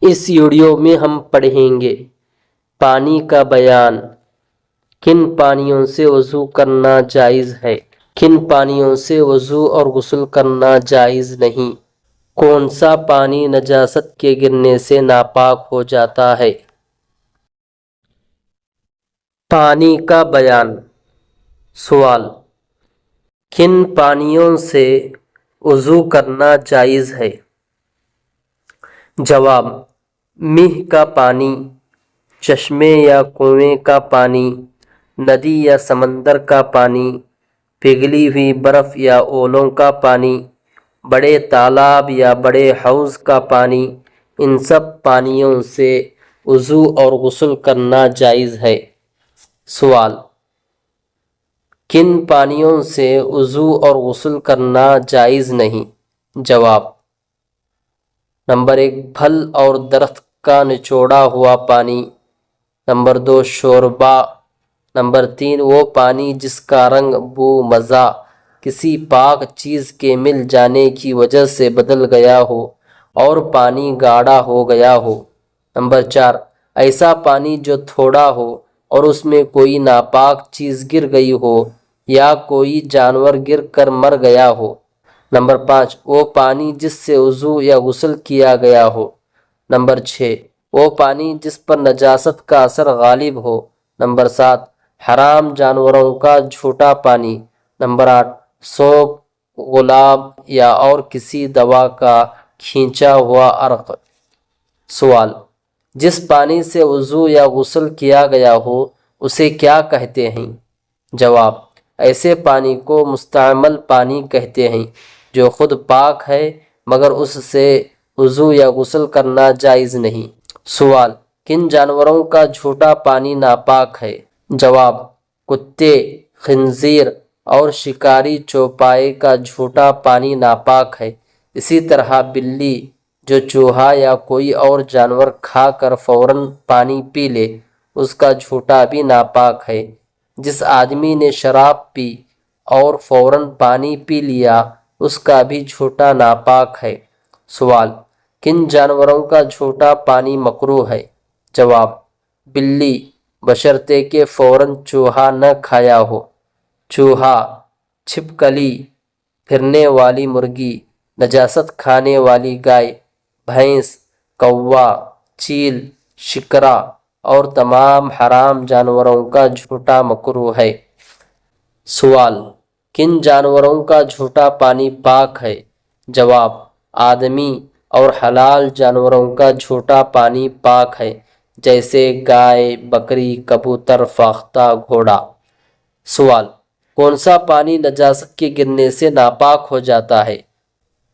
اس video میں ہم پڑھیں گے پانی کا بیان، کن پانیوں سے وضو کرنا جائز ہے، کن پانیوں سے وضو اور غسل کرنا جائز نہیں، کون سا پانی نجاست کے گرنے سے ناپاک ہو جاتا ہے۔ پانی کا بیان۔ سوال: کن پانیوں سے وضو کرنا جائز ہے؟ جواب: میہ کا پانی، چشمے یا کنویں کا پانی، ندی یا سمندر کا پانی، پگھلی ہوئی برف یا اولوں کا پانی، بڑے تالاب یا بڑے حوض کا پانی، ان سب پانیوں سے وضو اور غسل کرنا جائز ہے۔ سوال: کن پانیوں سے وضو اور غسل کرنا جائز نہیں؟ جواب: نمبر 1، پھل اور درخت کا نچوڑا ہوا پانی، نمبر 2، شوربا، نمبر 3، وہ پانی جس کا رنگ، بو، مزہ کسی پاک چیز کے مل جانے کی وجہ سے بدل گیا ہو اور پانی گاڑھا ہو گیا ہو، نمبر 4، ایسا پانی جو تھوڑا ہو اور اس میں کوئی ناپاک چیز گر گئی ہو یا کوئی جانور گر کر مر گیا ہو، نمبر 5، وہ پانی جس سے وضو یا غسل کیا گیا ہو، نمبر 6، وہ پانی جس پر نجاست کا اثر غالب ہو، نمبر 7، حرام جانوروں کا جھوٹا پانی، نمبر 8، سونپ، گلاب یا اور کسی دوا کا کھینچا ہوا عرق۔ سوال: جس پانی سے وضو یا غسل کیا گیا ہو اسے کیا کہتے ہیں؟ جواب: ایسے پانی کو مستعمل پانی کہتے ہیں جو خود پاک ہے مگر اس سے وضو یا غسل کرنا جائز نہیں۔ سوال: کن جانوروں کا جھوٹا پانی ناپاک ہے؟ جواب: کتے، خنزیر اور شکاری چوپائے کا جھوٹا پانی ناپاک ہے۔ اسی طرح بلی جو چوہا یا کوئی اور جانور کھا کر فوراً پانی پی لے اس کا جھوٹا بھی ناپاک ہے۔ جس آدمی نے شراب پی اور فوراً پانی پی لیا اس کا بھی جھوٹا ناپاک ہے۔ سوال: کن جانوروں کا جھوٹا پانی مکروہ ہے؟ جواب: بلی، بشرطے کہ فوراً چوہا نہ کھایا ہو، چوہا، چھپکلی، پھرنے والی مرغی، نجاست کھانے والی گائے، بھینس، کوا، چیل، شکرا اور تمام حرام جانوروں کا جھوٹا مکروہ ہے۔ سوال: کن جانوروں کا جھوٹا پانی پاک ہے؟ جواب: آدمی اور حلال جانوروں کا جھوٹا پانی پاک ہے جیسے گائے، بکری، کبوتر، فاختہ، گھوڑا۔ سوال: کون سا پانی نجاست کے گرنے سے ناپاک ہو جاتا ہے؟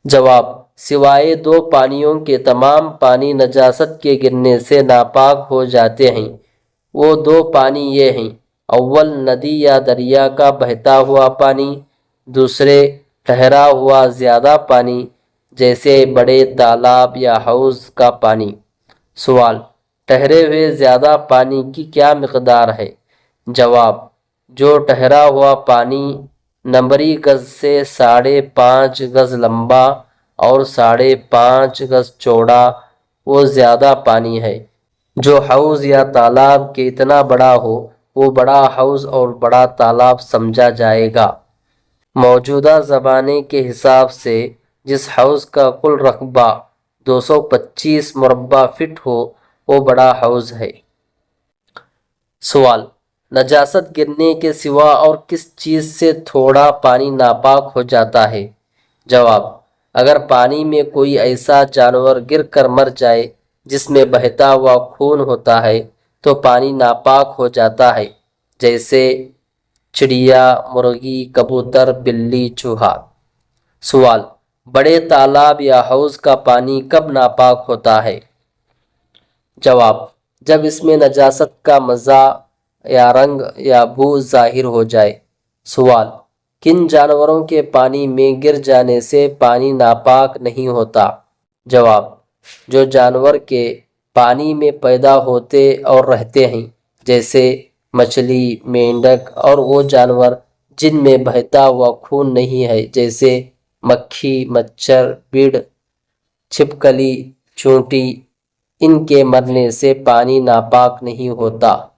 جواب: سوائے 2 پانیوں کے تمام پانی نجاست کے گرنے سے ناپاک ہو جاتے ہیں۔ وہ 2 پانی یہ ہیں: اول ندی یا دریا کا بہتا ہوا پانی، دوسرے ٹھہرا ہوا زیادہ پانی جیسے بڑے تالاب یا حوض کا پانی۔ سوال: ٹھہرے ہوئے زیادہ پانی کی کیا مقدار ہے؟ جواب: جو ٹھہرا ہوا پانی نمبری گز سے 5.5 گز لمبا اور 5.5 گز چوڑا وہ زیادہ پانی ہے۔ جو حوض یا تالاب کے اتنا بڑا ہو وہ بڑا حوض اور بڑا تالاب سمجھا جائے گا۔ موجودہ زمانے کے حساب سے جس حوض کا کل رقبہ 225 مربع فٹ ہو وہ بڑا حوض ہے۔ سوال: نجاست گرنے کے سوا اور کس چیز سے تھوڑا پانی ناپاک ہو جاتا ہے؟ جواب: اگر پانی میں کوئی ایسا جانور گر کر مر جائے جس میں بہتا ہوا خون ہوتا ہے تو پانی ناپاک ہو جاتا ہے جیسے چڑیا، مرغی، کبوتر، بلی، چوہا۔ سوال: بڑے تالاب یا حوض کا پانی کب ناپاک ہوتا ہے؟ جواب: جب اس میں نجاست کا مزہ یا رنگ یا بو ظاہر ہو جائے۔ سوال: کن جانوروں کے پانی میں گر جانے سے پانی ناپاک نہیں ہوتا؟ جواب: جو جانور کے پانی میں پیدا ہوتے اور رہتے ہیں جیسے مچھلی، مینڈک اور وہ جانور جن میں بہتا ہوا خون نہیں ہے جیسے مکھی، مچھر، بیڑ، چھپکلی، چونٹی، ان کے مرنے سے پانی ناپاک نہیں ہوتا۔